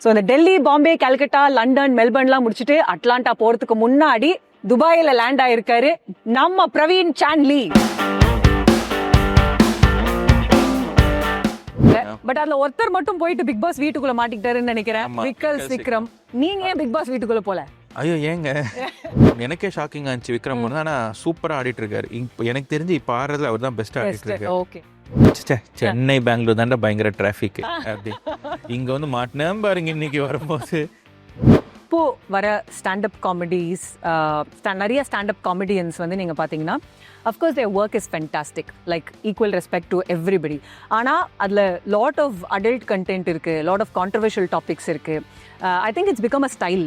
So இந்த Delhi, Bombay, Calcutta, London, மெல்பர்ன்லாம் முடிச்சுட்டு Atlanta போறதுக்கு முன்னாடி துபாயில லேண்ட் ஆயிருக்காரு நம்ம பிரவீன் சாண்ட்லி. பட் அதுல ஒருத்தர் மட்டும் போயிட்டு பிக் பாஸ் வீட்டுக்குள்ள மாட்டிக்கிட்டாருன்னு நினைக்கிறேன், விக்கல்ஸ் விக்ரம். நீங்க ஏன் பிக் பாஸ் வீட்டுக்குள்ள போல? ஐயோ ஏங்க, எனக்கே ஷாக்கிங்கா இருந்துச்சு. விக்ரம் ஆனா சூப்பரா ஆடிட்டு இருக்காரு. எனக்கு தெரிஞ்சு இப்ப ஆடுறதுல அவர் தான் பெஸ்ட் ஆடிட்டு இருக்காரு. ஓகே, சென்னை பெங்களூர் தாண்டா பயங்கர டிராஃபிக். அப்படி இங்க வந்து மாட்டினேன் பாருங்க இன்னைக்கு வரும்போது. இப்போ வர ஸ்டாண்டப் காமெடிஸ், நிறைய ஸ்டாண்டப் காமெடியன்ஸ் வந்து நீங்கள் பார்த்தீங்கன்னா of course their work is fantastic, like equal respect to everybody. ஆனால் அதில் லாட் ஆஃப் அடல்ட் கண்டென்ட் இருக்குது, லாட் ஆஃப் கான்ட்ரவர்ஷியல் டாபிக்ஸ் இருக்குது. I think it's become a style.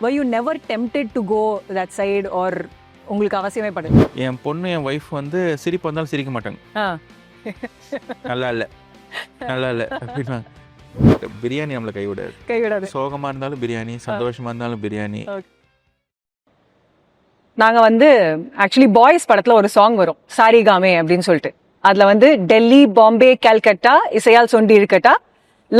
Were you never tempted to go that side, or உங்களுக்கு அவசியமே படுது? என் பொண்ணு, என் wife வந்து சிரிப்பு வந்தாலும் சிரிக்க மாட்டாங்க. நல்லா இல்லை நல்லா இல்லை அப்படின்னா பிரியாணி நம்மளை கைவிடாது. சோகமா இருந்தாலும் பிரியாணி, சந்தோஷமா இருந்தாலும் பிரியாணி. நாங்க வந்து ஆக்சுவலி பாய்ஸ் படத்துல ஒரு சாங் வரும், சாரிகாமே அப்படின்னு சொல்லிட்டு. அதுல வந்து டெல்லி, பாம்பே, கல்கட்டா, இசையால் சொண்டி இருக்கட்டா,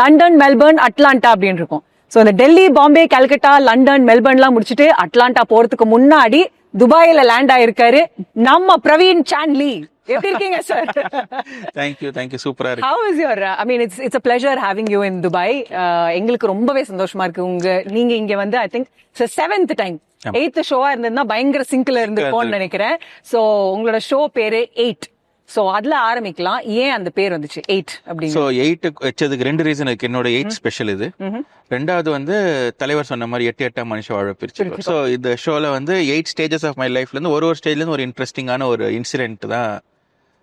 லண்டன், மெல்பர்ன், அட்லாண்டா அப்படின்னு இருக்கும். ஸோ இந்த டெல்லி, பாம்பே, கல்கட்டா, லண்டன், மெல்பர்ன்லாம் முடிச்சுட்டு அட்லாண்டா போறதுக்கு முன்னாடி துபாயில லேண்ட் ஆயிருக்காரு நம்ம பிரவீன் சாண்ட்லி. எப்படி இருக்கீங்க சார்? தேங்க்யூ சூப்பரா இருக்கு. How is your I mean it's a pleasure having you in Dubai. எங்களுக்கு ரொம்பவே சந்தோஷமா இருக்கு. நீங்க இங்க வந்து I think it's the 7th time, 8th ஷோவா இருந்ததுன்னா பயங்கர சிங்க்ல இருந்துருப்போம்னு நினைக்கிறேன். சோ உங்களோட ஷோ பேரு 8. சோ அதுல ஆரம்பிக்கலாம். ஏன் அந்த பேர் வந்துச்சு 8 அப்படின்னு? சோ 8 வச்சதுக்கு 2 ரீசன் இருக்கு. என்னோட 8 ஸ்பெஷல் இது. ரெண்டாவது வந்து தலைவர் சொன்ன மாதிரி 8 மனுஷ வாழ பிரிச்சு. சோ இந்த ஷோல வந்து 8 ஸ்டேஜஸ் ஆஃப் மை லைஃப்ல இருந்து ஒரு ஸ்டேஜ்ல இருந்து ஒரு இன்ட்ரெஸ்டிங்கான ஒரு இன்சிடென்ட் தான்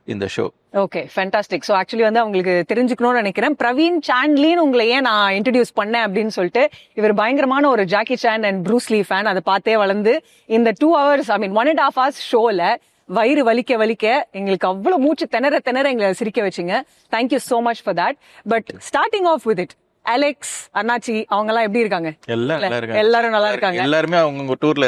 இந்த show. Okay, fantastic. So actually வந்து அவங்களுக்கு தெரிஞ்சுக்கணும்னு நினைக்கிறேன், பிரவீன் சாண்ட்லின்னு உங்களை ஏன் நான் இன்ட்ரடியூஸ் பண்ணேன் அப்படின்னு சொல்லிட்டு. இவர் பயங்கரமான ஒரு Jackie Chan and Bruce Lee fan. அதை பார்த்தே வளர்ந்து இந்த 2 hours, I mean 1.5 hours ஷோல வயிறு வலிக்க எங்களுக்கு அவ்வளவு மூச்சு திணற எங்களை சிரிக்க வச்சுங்க. Thank you so much for that. But starting off with it, Alex, Annachi அவங்க எல்லாம் எப்படி இருக்காங்க? எல்லாரும் நல்லா இருக்காங்க. எல்லாருமே அவங்க டூர்ல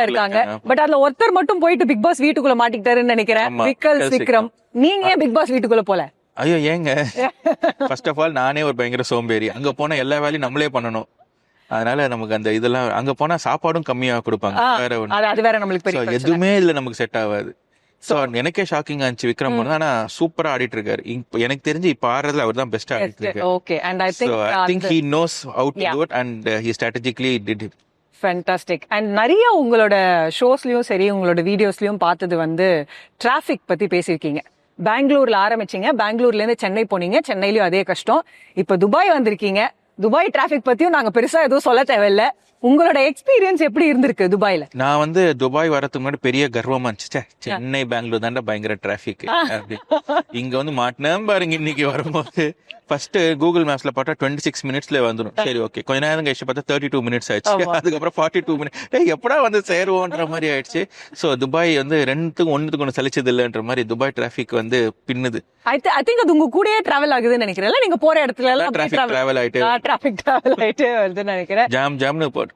இருக்காங்க. பட் அதுல ஒருத்தர் மட்டும் போயிட்டு பிக் பாஸ் வீட்டுக்குள்ள மாட்டிக்கிட்டாருன்னு நினைக்கிறேன், விக்கல்ஸ் விக்ரம். நீங்க ஏன் பிக் பாஸ் வீட்டுக்குள்ள போல? ஐயோ ஏங்க, ஃபர்ஸ்ட் ஆஃப் ஆல் நானே ஒரு பயங்கர சோம்பேறி. அங்க போனா எல்லா வேலையும் நம்மளே பண்ணணும். அதனால நமக்கு அந்த இதெல்லாம் அங்க போனா சாப்பாடும் கம்மியா கொடுப்பாங்க. எதுவுமே இல்ல, நமக்கு செட் ஆகாது. சோ எனக்கே ஷாக்கிங்கா இருந்துச்சு. விக்ரம் ஆனா சூப்பரா ஆடிட்டு இருக்காரு. எனக்கு தெரிஞ்சு இப்ப ஆடுறதுல அவர் தான் பெஸ்ட் ஆடிட்டு இருக்காரு. Okay, and I think he knows how to do it and he strategically did it. Fantastic. And நிறைய உங்களோட ஷோஸ்லயும் சரி, உங்களோட வீடியோஸ்லயும் பார்த்தது வந்து டிராபிக் பத்தி பேசியிருக்கீங்க. பெங்களூர்ல ஆரம்பிச்சீங்க, பெங்களூர்ல இருந்து சென்னை போனீங்க, சென்னையிலயும் அதே கஷ்டம். இப்ப துபாய் வந்திருக்கீங்க. துபாய் டிராபிக் பத்தியும் நாங்க பெருசா எதுவும் சொல்ல தேவையில்ல. உங்களோட எக்ஸ்பீரியன்ஸ் எப்படி இருந்திருக்கு துபாயில? நான் வந்து துபாய் வரதுக்கு முன்னாடி பெரிய கர்வமா இருந்துச்சு, சென்னை பெங்களூர் தாண்டா பயங்கர டிராபிக். இங்க வந்து மாட்டினேன் பாருங்க இன்னைக்கு வரும்போது. ஃபர்ஸ்ட் கூகுள் மேப்ஸ்ல பார்த்தா 26 மினிட்ஸ்ல வந்துடும். சரி ஓகே, கொஞ்ச நேரம் கழிச்சு பார்த்தா 32 மினிட்ஸ் ஆயிடுச்சு. அதுக்கப்புறம் 42 மினிட்ஸ், எப்படா வந்து சேருவோன்ற மாதிரி ஆயிடுச்சு. சோ துபாய் வந்து 2த்துக்கு 1 சலிச்சது இல்லைன்ற மாதிரி துபாய் டிராபிக் வந்து பின்னுது. ஐ திங்க் அது உங்க கூடயே டிராவல் ஆகுதுன்னு நினைக்கிறேன். நீங்க போற இடத்துல எல்லாம் டிராவல் ஆயிட்டு வருதுன்னு நினைக்கிறேன். ஜாம்னு போட்டு.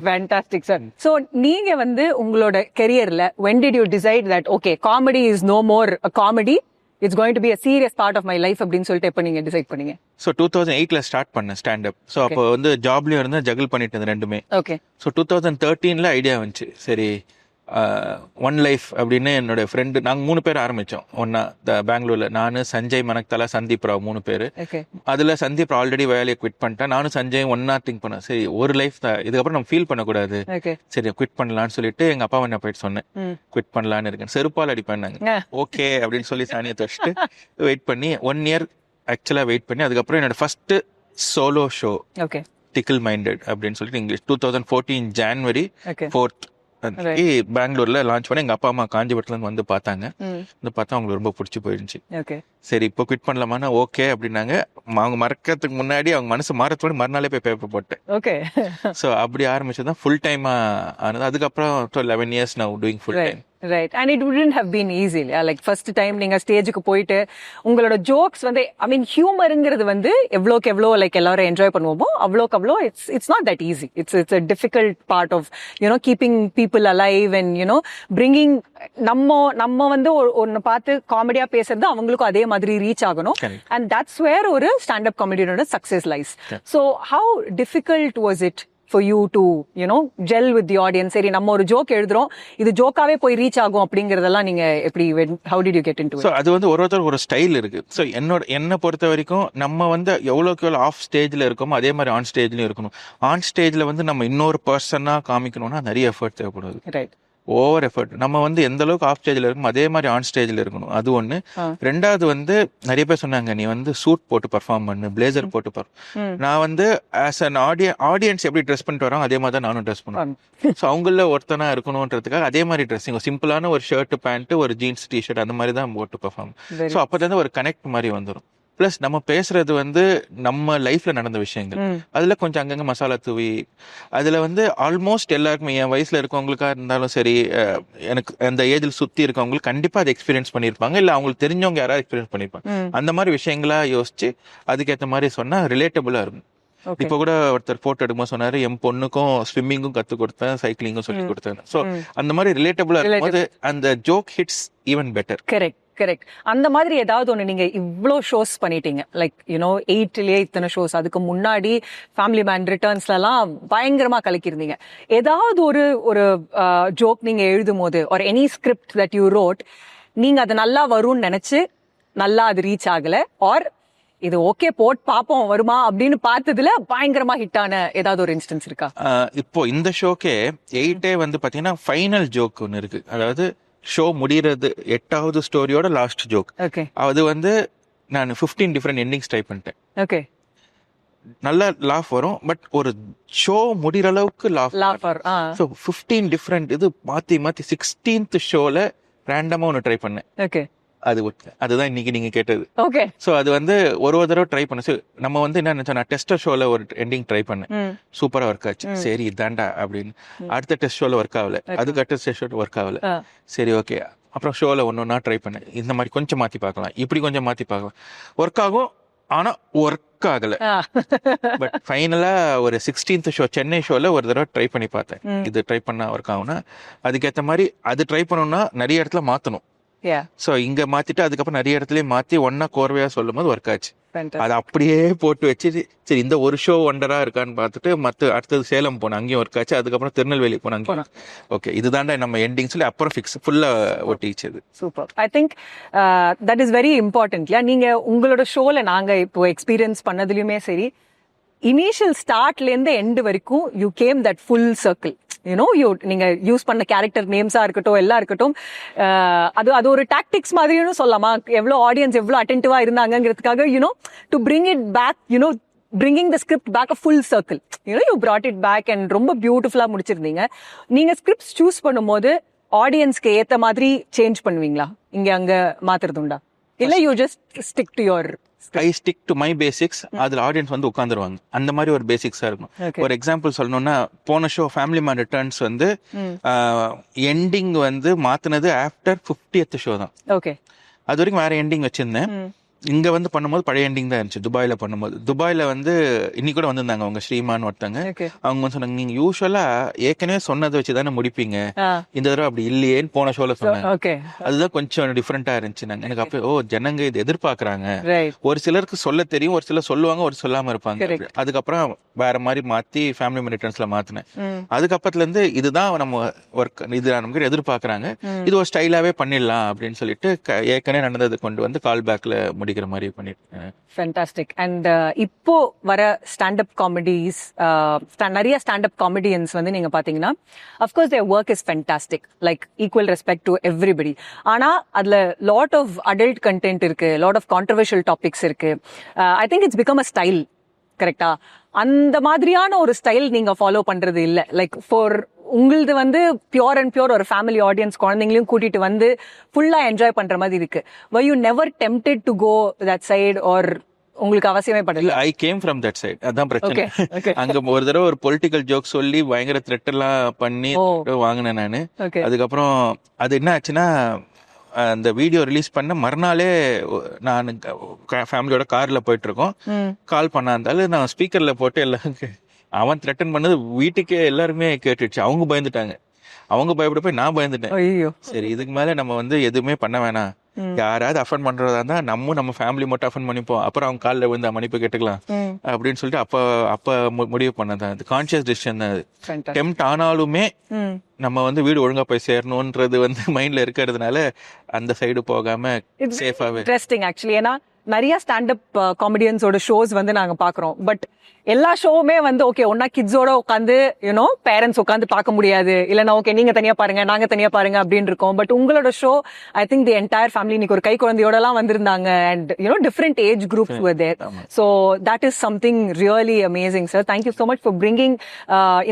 Fantastic sir. So நீங்க வந்து உங்களோட கெரியர்ல when did you decide that okay, comedy is no more a comedy, it's going to be a serious part of my life அப்படின்னு சொல்லிட்டு எப்ப நீங்க டிசைட் பண்ணீங்க? So 2008ல ஸ்டார்ட் பண்ணேன் ஸ்டாண்ட் அப். சோ அப்போ வந்து ஜாப்லயும் இருந்து ஜகிள் பண்ணிட்டு இருந்தேன் ரெண்டுமே. ஓகே. சோ 2013ல ஐடியா வந்துச்சு, சரி ஒன் லைஃப் அப்படின்னு என்னோட ஃப்ரெண்டு, நாங்க 3 பேர் ஆரம்பிச்சோம் ஒன்னா பெங்களூர்ல. நானு, சஞ்சய் மனக்தலா, சந்தீப் ராவ் 3 பேரு. அதுல சந்தீப் ஆல்ரெடி வேலையை குவிட் பண்ணிட்டேன். நானும் சஞ்சய் ஒன்னா திங்க் பண்ணேன், சரி ஒரு லைஃப் தான், இதுக்கப்புறம் நம்ம ஃபீல் பண்ணக்கூடாது, சரி குவிட் பண்ணலாம்னு சொல்லிட்டு எங்க அப்பா என்ன போயிட்டு சொன்னேன், குவிட் பண்ணலான்னு இருக்கேன். செருப்பால் அடிப்பாங்க. ஓகே அப்படின்னு சொல்லி சாணியை துவச்சிட்டு வெயிட் பண்ணி 1 year ஆக்சுவலா வெயிட் பண்ணி, அதுக்கப்புறம் என்னோட ஃபர்ஸ்ட் சோலோ ஷோ டிக்கிள் மைண்டட் அப்படின்னு சொல்லிட்டு இங்கிலீஷ் 2014 January 4th பெங்களூர்ல லான்ச் பண்ணி எங்க அப்பா அம்மா காஞ்சிபுரத்துல இருந்து வந்து பார்த்தாங்க. வந்து பார்த்தா அவங்களுக்கு ரொம்ப பிடிச்சி போயிருந்துச்சு. சரி இப்போ குவிட் பண்ணலாமான்னா ஓகே அப்படின்னாங்க. அவங்க மறக்கிறதுக்கு முன்னாடி, அவங்க மனசு மாறத்தோட மறுநாளே போய் பேப்பர் போட்டேன். ஓகே. சோ அப்படி ஆரம்பிச்சதான் ஃபுல் டைமா ஆனது. அதுக்கப்புறம் 11 years now doing full time. Right, and it wouldn't have been easy. Like first time நீங்க ஸ்டேஜுக்கு போயிட்டு உங்களோட ஜோக்ஸ் வந்து, ஐ மீன் ஹியூமருங்கிறது வந்து எவ்வளோக்கு எவ்வளோ லைக் எல்லாரும் என்ஜாய் பண்ணுவோமோ அவ்வளோக்கு அவ்வளோ it's not that easy. It's a difficult part of keeping people alive and bringing நம்ம வந்து ஒன்னு பார்த்து காமெடியா பேசுறது அவங்களுக்கும் அதே மாதிரி ரீச் ஆகணும். Correct. அண்ட் தட்ஸ் வேர் ஒரு ஸ்டாண்டப் காமெடியோட success lies. So how difficult was it for you to gel with the audience? சரி, நம்ம ஒரு ஜோக் எழுதுறோம், இது ஜோக்காவே போய் ரீச் ஆகும் அப்படிங்கறதெல்லாம் நீங்க எப்படி, how did you get into it? So அது வந்து ஒருத்தர் ஒரு ஸ்டைல் இருக்கு. ஸோ என்னை பொறுத்த வரைக்கும் நம்ம வந்து எவ்வளோக்கு எவ்வளோ ஆஃப் ஸ்டேஜ்ல இருக்கோமோ அதே மாதிரி ஆன் ஸ்டேஜ்லயும் இருக்கணும். ஆன் ஸ்டேஜ்ல வந்து நம்ம இன்னொரு பர்சனா காமிக்கணும்னா நிறைய எஃபர்ட் தேவைப்படுது. ரைட். Over effort. நம்ம வந்து எந்த அளவுக்கு ஆஃப் ஸ்டேஜ்ல இருக்கும் அதே மாதிரி ஆன் ஸ்டேஜ்ல இருக்கணும். அது ஒண்ணு. ரெண்டாவது வந்து நிறைய பேர் சொன்னாங்க, நீ வந்து சூட் போட்டு பர்ஃபார்ம் பண்ணு, பிளேசர் போட்டு நான் வந்து ஆஸ் அன் ஆடியன்ஸ் எப்படி ட்ரெஸ் பண்ணிட்டு வரோம் அதே மாதிரி தான் நானும் ட்ரெஸ் பண்ணுவேன். ஸோ அவங்கள ஒருத்தனா இருக்கணும்ன்றதுக்காக அதே மாதிரி ட்ரெஸ்ஸிங், சிம்பிளான ஒரு ஷர்ட் பேண்ட் ஒரு ஜீன்ஸ் டிஷர்ட் அந்த மாதிரி தான் போட்டு பர்ஃபார்ம். ஸோ அப்போதான் ஒரு கனெக்ட் மாதிரி வந்துடும். பிளஸ் நம்ம பேசுறது வந்து நம்ம லைஃப்ல நடந்த விஷயங்கள், அதுல கொஞ்சம் அங்கங்க மசாலா தூவி, அதுல வந்து ஆல்மோஸ்ட் எல்லாருக்குமே என் வயசுல இருக்கவங்களுக்கா இருந்தாலும் சரி, எனக்கு அந்த ஏஜில் சுத்தி இருக்கவங்களுக்கு கண்டிப்பா அதை எக்ஸ்பீரியன்ஸ் பண்ணிருப்பாங்க, இல்ல அவங்களுக்கு தெரிஞ்சவங்க யாராவது எக்ஸ்பீரியன்ஸ் பண்ணிருப்பாங்க. அந்த மாதிரி விஷயங்களா யோசிச்சு அதுக்கேற்ற மாதிரி சொன்னா ரிலேட்டபிளா இருக்கும். இப்ப கூட ஒருத்தர் போட்டோ எடுக்கும்போது சொன்னாரு, என் பொண்ணுக்கும் ஸ்விம்மிங்கும் கத்து கொடுத்தேன், சைக்கிளிங்கும் சொல்லி கொடுத்தேன். சோ அந்த மாதிரி ரிலேட்டபிளா இருக்கும்போது அந்த joke hits even better. Correct. அந்த மாதிரி ஏதாவது ஒண்ணு நீங்க இவ்ளோ ஷோஸ் பண்ணிட்டீங்க, லைக் 8லயே இத்தனை ஷோஸ், அதுக்கு முன்னாடி ஃபேமிலி மேன் ரிட்டர்ன்ஸ்ல எல்லாம் பயங்கரமா கலக்கிருந்தீங்க. ஏதாவது ஒரு ஜோக் நீங்க எழுதும் போது or any script that you road, நீங்க அது நல்லா வரும்னு நினைச்சு நல்லா அது ரீச் ஆகல, ஆர் இது ஓகே போட் பாப்போம் வருமா அப்படின்னு பார்த்ததுல பயங்கரமா ஹிட் ஆன ஏதாவது ஒரு இன்ஸ்டன்ஸ் இருக்கா? இப்போ இந்த ஷோக்கே 8 வந்து பாத்தீங்கன்னா ஃபைனல் ஜோக் ஒன்னு இருக்கு. அதாவது ஷோ முடியறது 8வது ஸ்டோரியோட லாஸ்ட் ஜோக். அது வந்து நான் 15 டிஃபரெண்ட் எண்டிங்ஸ் ட்ரை பண்ணிட்டேன். ஓகே. நல்ல லாஃப் வரும், பட் ஒரு ஷோ முடிகிற அளவுக்கு லாஃப். ஸோ 15 டிஃபரெண்ட் இது மாத்தி 16th ஷோல ரேண்டமா ஒன்று ட்ரை பண்ணேன். ஓகே. அதுதான் இன்னைக்கு நீங்க கேட்டது. ஓகே. சோ அது வந்து ஒரு தடவை ட்ரை பண்ண, நம்ம வந்து என்ன நினைச்சோம், நான் டெஸ்ட் ஷோல ஒரு எண்டிங் ட்ரை பண்ணேன், சூப்பரா ஒர்க் ஆச்சு, சரி இதாண்டா அப்படின்னு. அடுத்த டெஸ்ட் ஷோல ஒர்க் ஆகல, அதுக்கு அடுத்த டெஸ்ட் ஷோ ஒர்க் ஆகல, சரி ஓகே. அப்புறம் ஷோல ஒன்னொன்னா ட்ரை பண்ணேன், இந்த மாதிரி கொஞ்சம் மாத்தி பார்க்கலாம், இப்படி கொஞ்சம் மாத்தி பார்க்கலாம், ஒர்க் ஆகும், ஆனா ஒர்க் ஆகல. பட் ஃபைனலா ஒரு 16th ஷோ சென்னை ஷோல ஒரு தடவை ட்ரை பண்ணி பார்த்தேன், இது ட்ரை பண்ணா ஒர்க் ஆகும்னா. அதுக்கேற்ற மாதிரி அது ட்ரை பண்ணணும்னா நிறைய இடத்துல மாத்தணும். சோ இங்க மாத்திட்டு அதுக்கப்புறம் நிறைய இடத்துலயே மாத்தி ஒன்னா கோர்வையா சொல்லும் போது ஒர்க் ஆச்சு. அது அப்படியே போட்டு வச்சு சரி இந்த ஒரு ஷோ ஒண்டரா இருக்கான்னு பார்த்துட்டு அடுத்தது சேலம் போனேன், அங்கேயும் ஒர்க் ஆச்சு. அதுக்கப்புறம் திருநெல்வேலி போனேன். ஓகே, இதுதான்டா நம்ம எண்டிங் சொல்லி அப்புறம் ஃபிக்ஸ் ஃபுல்லா ஒட்டிச்சது. Super. I think that is very important. நீங்க உங்களோட ஷோல நாங்க இப்போ எக்ஸ்பீரியன்ஸ் பண்ணதுலயுமே சரி, இனிஷியல் ஸ்டார்ட்ல இருந்து எண்ட் வரைக்கும் you came that full circle. நீங்க யூஸ் பண்ண கேரக்டர் நேம்ஸா இருக்கட்டும், எல்லாம் இருக்கட்டும், அது ஒரு டாக்டிக்ஸ் மாதிரியும் சொல்லலாமா? எவ்வளவு ஆடியன்ஸ் எவ்வளவு அட்டென்டிவா இருந்தாங்கிறதுக்காக to bring it back, bringing the script back a full circle. You brought it back and ரொம்ப பியூட்டிஃபுல்லா முடிச்சிருந்தீங்க. நீங்க ஸ்கிரிப்ட்ஸ் சூஸ் பண்ணும்போது ஆடியன்ஸ்க்கு ஏத்த மாதிரி சேஞ்ச் பண்ணுவீங்களா? இங்க அங்க மாத்துறது உண்டா, இல்ல you just stick to your? I stick to my basics. அதுல ஆடியன்ஸ் வந்து உட்காந்துருவாங்க, அந்த மாதிரி ஒரு பேசிக்ஸா இருக்கும். ஒரு எக்ஸாம்பிள் சொல்லணும்னா, போன ஷோ ஃபேமிலி மேன் ரிட்டர்ன்ஸ் வந்து எண்டிங் வந்து மாத்தினது ஆஃப்டர் 50th ஷோ தான். ஓகே. அது வரைக்கும் வேற எண்டிங் வச்சிருந்தேன். இங்க வந்து பண்ணும்போது பழைய எண்டிங் தான் இருந்துச்சு. துபாயில பண்ணும்போது, துபாயில வந்து இன்னைக்கு கூட வந்திருந்தாங்க அவங்க ஸ்ரீமான் ஒருத்தங்க. அவங்க வந்து சொன்னாங்க, நீங்க யூஸ்வலா ஏற்கனவே சொன்னதை வச்சுதானே முடிப்பீங்க, இந்த தடவை அப்படி இல்லையேன்னு போன ஷோல சொன்னாங்க. அதுதான் கொஞ்சம் டிஃபரெண்டா இருந்துச்சு. நாங்க எனக்கு அப்ப ஜனங்க இது எதிர்பார்க்கறாங்க, ஒரு சிலருக்கு சொல்ல தெரியும், ஒரு சிலர் சொல்லுவாங்க, ஒரு சொல்லாம இருப்பாங்க. அதுக்கப்புறம் வேற மாதிரி மாத்தி ஃபேமிலி மேன் ரிட்டர்ன்ஸ்ல மாத்தினேன். அதுக்கப்புறத்துல இருந்து இதுதான் நம்ம ஒர்க், இது நமக்கு எதிர்பார்க்கறாங்க, இது ஒரு ஸ்டைலாவே பண்ணிடலாம் அப்படின்னு சொல்லிட்டு ஏற்கனவே நடந்தது கொண்டு வந்து கால் பேக்ல முடிக்கிற மாதிரி பண்ணிருக்கேன். ஃபேண்டாஸ்டிக். அண்ட் இப்போ வர ஸ்டாண்டப் காமெடிஸ், நிறைய ஸ்டாண்டப் காமெடியன்ஸ் வந்து நீங்க பாத்தீங்கன்னா, of course their work is fantastic, like equal respect to everybody. ஆனா அதுல லாட் ஆஃப் அடல்ட் கண்டென்ட் இருக்கு, லாட் ஆஃப் கான்ட்ரவர்ஷியல் டாபிக்ஸ் இருக்கு. ஐ think it's become a style. கரெக்டா? அந்த மாதிரியான ஒரு ஸ்டைல் நீங்க ஃபாலோ பண்றது இல்ல. லைக் ஃபார் உங்களது வந்து பியூர் அண்ட் பியூர் ஒரு ஃபேமிலி ஆடியன்ஸ், குழந்தைங்களையும் கூட்டிட்டு வந்து ஃபுல்லா என்ஜாய் பண்ற மாதிரி இருக்கு. were you never tempted to go that side, or உங்களுக்கு அவசியமே படல? I came from that side. அதான் பிரச்சனை. அங்க ஒரு தடவை ஒரு பொலிட்டிக்கல் ஜோக் சொல்லி பயங்கர த்ரெட் எல்லாம் பண்ணி வாங்கினேன் நானு. அதுக்கப்புறம் அது என்ன ஆச்சுன்னா, அந்த வீடியோ ரிலீஸ் பண்ண மறுநாளே நான் ஃபேமிலியோட கார்ல போயிட்டு இருக்கோம், கால் பண்ணாந்தாலும் நான் ஸ்பீக்கர்ல போட்டு எல்லாம் அவன் த்ரெட்டன் பண்ணது வீட்டுக்கே எல்லாருமே கேட்டுச்சு. அவங்க பயந்துட்டாங்க, அவங்க பயப்பட போய் நான் பயந்துட்டேன். சரி இதுக்கு மேல நம்ம வந்து எதுவுமே பண்ண வேணாம், யாராவது அஃபன் பண்றதா இருந்தா நம்ம ஃபேமிலி மட்டும் அஃபன் பண்ணிப்போம், அப்புறம் அவங்க காலில் வந்து மன்னிப்பு கேட்டுக்கலாம் அப்படின்னு சொல்லிட்டு அப்ப முடிவு பண்ணதான். அது கான்சியஸ் டிசிஷன் தான். அது டெம்ட் ஆனாலுமே நம்ம வந்து வீடு ஒழுங்கா போய் சேரணும்ன்றது வந்து மைண்ட்ல இருக்கிறதுனால அந்த சைடு போகாம சேஃபாவே. Interesting actually. ஏன்னா நிறைய ஸ்டாண்டப் காமெடியன்ஸோட ஷோஸ் வந்து நாங்க பாக்குறோம். பட் எல்லா ஷோவுமே வந்து ஓகே ஒன்னா கிட்ஸோட உட்காந்து யூனோ பேரண்ட்ஸ் உட்காந்து பார்க்க முடியாது, இல்லைன்னா ஓகே நீங்க தனியா பாருங்க நாங்க தனியா பாருங்க அப்படின்னு இருக்கோம். பட் உங்களோட show I think the entire family இன்னைக்கு ஒரு கை குழந்தையோட எல்லாம் வந்திருந்தாங்க. And you know different age groups were there. So that is something really amazing sir. Thank you so much for bringing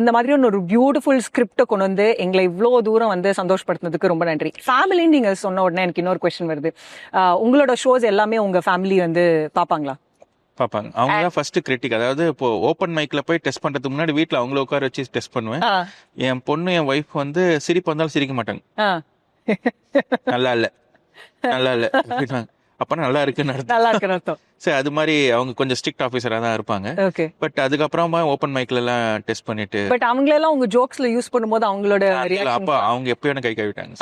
இந்த மாதிரி ஒரு பியூட்டிஃபுல் ஸ்கிரிப்டை கொண்டு வந்து எங்களை இவ்வளோ தூரம் வந்து சந்தோஷப்படுத்தினதுக்கு ரொம்ப நன்றி. ஃபேமிலின்னு நீங்க சொன்ன உடனே எனக்கு இன்னொரு கொஸ்டின் வருது. உங்களோட ஷோஸ் எல்லாமே உங்க ஃபேமிலி வந்து பாப்பாங்களா? பாப்பாங்க. அவங்க தான் ஃபர்ஸ்ட் கிரிட்டிக். அதாவது இப்போ ஓப்பன் மைக்ல போய் டெஸ்ட் பண்றதுக்கு முன்னாடி வீட்ல அவங்கள உட்கார வச்சு டெஸ்ட் பண்ணுவேன். என் பொண்ணு என் ஒய்ஃப் வந்து சிரிப்பு வந்தாலும் சிரிக்க மாட்டாங்க. நல்லா இல்ல அப்ப நல்லா இருக்குன்னு அர்த்தம். சரி, அது மாதிரி அவங்க கொஞ்சம் ஸ்ட்ரிக்ட் ஆபீசரா தான் இருப்பாங்க. பட் அதுக்கப்புறமா ஓப்பன் மைக்ல எல்லாம் டெஸ்ட் பண்ணிட்டு பட் அவங்கள எல்லாம் உங்க ஜோக்ஸ்ல யூஸ் பண்ணும்போது அவங்களோட அப்ப அவங்க எப்பயும் கை கழுவிட்டாங்க.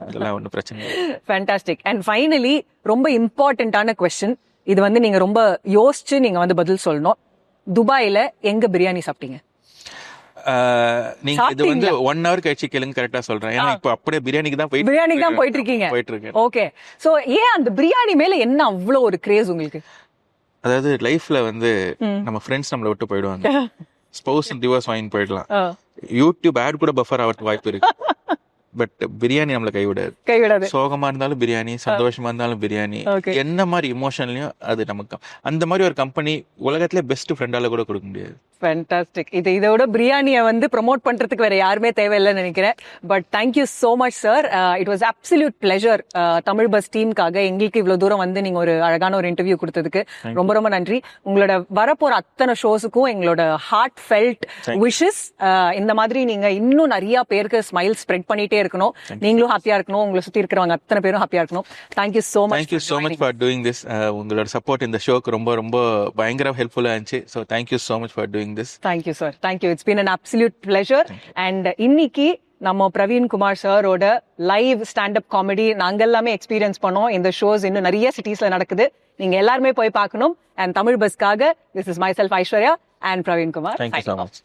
அதெல்லாம் ஒன்றும் பிரச்சனை இல்லை. ஃபேண்டாஸ்டிக். அண்ட் ஃபைனலி ரொம்ப இம்பார்ட்டன்டான கொஸ்டின், இது வந்து நீங்க ரொம்ப யோசிச்சு நீங்க வந்து பதில் சொல்லணும். துபாயில எங்க பிரியாணி சாப்பிட்டீங்க? நீங்க இது வந்து 1 hour கழிச்சு கேளுங்க, கரெக்டா சொல்றேன். ஏன்னா இப்ப அப்படியே பிரியாணிக்கு தான் போயிட்டு இருக்கீங்க. ஓகே, சோ ஏன் அந்த பிரியாணி மேல என்ன அவ்வளவு ஒரு கிரேஸ் உங்களுக்கு? அதாவது லைஃப்ல வந்து நம்ம ஃப்ரெண்ட்ஸ் நம்மள விட்டு போயிடுவாங்க, ஸ்பௌஸ் டிவோர்ஸ் வாங்கி போயிடலாம், யூடியூப் ஆட் கூட பஃபர் ஆகிறதுக்கு வாய்ப்பு இருக்கு. பட் பிரியாணி நம்மள கைவிடாது. சோகமா இருந்தாலும் பிரியாணி, சந்தோஷமா இருந்தாலும் பிரியாணி, என்ன மாதிரி இமோஷன்லயும் அது நமக்கு. அந்த மாதிரி ஒரு கம்பெனி உலகத்திலே பெஸ்ட் ஃப்ரெண்டால கூட கொடுக்க முடியாது. ஃபேண்டாஸ்டிக். இதோட பிரியாணியை வந்து ப்ரமோட் பண்றதுக்கு வேற யாருமே தேவையில்லைன்னு நினைக்கிறேன். But thank you so much sir. It was absolute pleasure. Tamil Buzz டீமுக்காக எங்களுக்கு இவ்வளவு தூரம் வந்து நீங்க ஒரு அழகான ஒரு இன்டர்வியூ கொடுத்ததுக்கு ரொம்ப ரொம்ப நன்றி. உங்களோட வரப்போற அத்தனை ஷோஸுக்கும் எங்களோட ஹார்ட் ஃபெல்ட் விஷஸ். இந்த மாதிரி நீங்க இன்னும் நிறைய பேருக்கு ஸ்மைல் ஸ்ப்ரெட் பண்ணிட்டே இருக்கணும். நீங்களும் ஹாப்பியா இருக்கணும், உங்களை சுத்தி இருக்கிறவங்க அத்தனை பேரும் ஹாப்பியா இருக்கணும். Thank you so much. Thank you so much for doing this. உங்களோட சப்போர்ட் இந்த ஷோக்கு ரொம்ப ரொம்ப பயங்கர ஹெல்ப்ஃபுல்லா இருந்துச்சு. So thank you so much for doing this. Thank you sir. Thank you. It's been an absolute pleasure. And இன்னைக்கு நம்ம பிரவீன் குமார் சாரோட லைவ் ஸ்டாண்டப் காமெடி நாங்க எல்லாமே எக்ஸ்பீரியன்ஸ் பண்ணோம். இந்த ஷோஸ் இன்னும் நிறைய சிட்டிஸ்ல நடக்குது, நீங்க எல்லாருமே போய் பார்க்கணும். அண்ட் தமிழ் பஸ்க்காக this is myself Aishwarya and Praveen Kumar. Thank you so much.